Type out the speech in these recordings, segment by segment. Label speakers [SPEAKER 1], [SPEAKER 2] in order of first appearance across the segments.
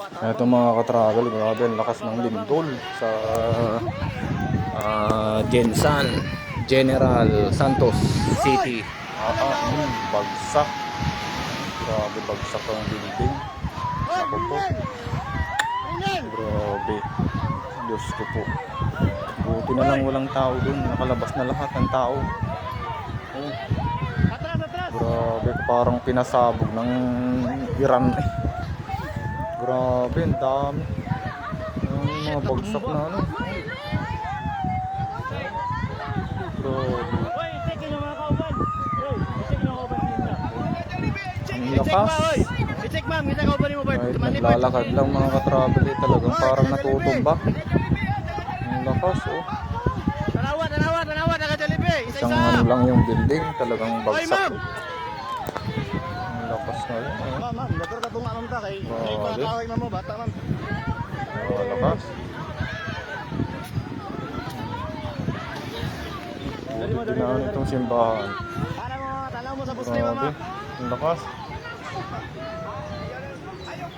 [SPEAKER 1] Ito mga ka-travel, grabe ang lakas ng lindol sa Gensan, General Santos City. Bagsak. Grabe, bagsak ang building. Ako po. Grabe. Diyos ko po. Buti na lang walang tao dun. Nakalabas na lahat ng tao. Oh. Grabe, parang pinasabog ng Iran. Grabe, ang dami. Mga bagsak na ano. Grabe. Ang lakas. Kahit naglalakad lang mga ka-travel, talagang parang natutumba. Ang lakas, oh. Isang ano lang yung building, talagang bagsak. Ang lakas na yun. Lakas. Buti na itong simbahan. Grabe, ang lakas.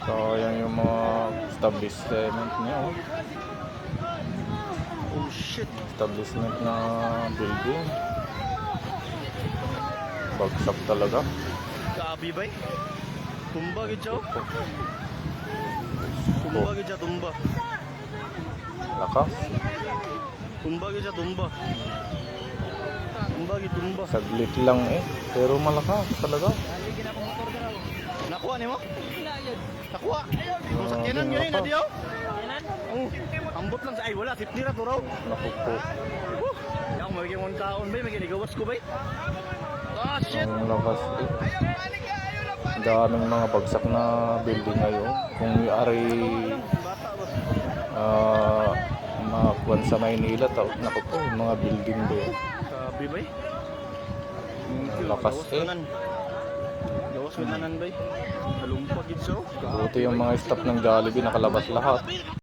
[SPEAKER 1] So yan yung mga establishment niya, oh. Oh shit, establishment na building. Bagsak talaga.
[SPEAKER 2] Grabe ba? Tumba gid Tumba gid tumba.
[SPEAKER 1] Lakas.
[SPEAKER 2] Tumba gid tumba. Tumba gid tumba.
[SPEAKER 1] Saglit lang eh, pero malakas talaga.
[SPEAKER 2] Nakuha nimo? Nakuha. Kung sakyanan yun na diyo. Ambot lang sa ay wala, sipnira to raw.
[SPEAKER 1] Naku po.
[SPEAKER 2] Yang magiging one taon ba, magigawas ko ba? Ah shit.
[SPEAKER 1] Ang lakas eh. Ang daming mga bagsak na building ngayon. Kung ari makuan sa Maynila, naku po, yung mga building doon.
[SPEAKER 2] Grabe ba?
[SPEAKER 1] Ang lakas eh.
[SPEAKER 2] Gawas mo tanan ba? Halumpag gid so.
[SPEAKER 1] Buti yung mga staff ng Jollibee nakalabas lahat.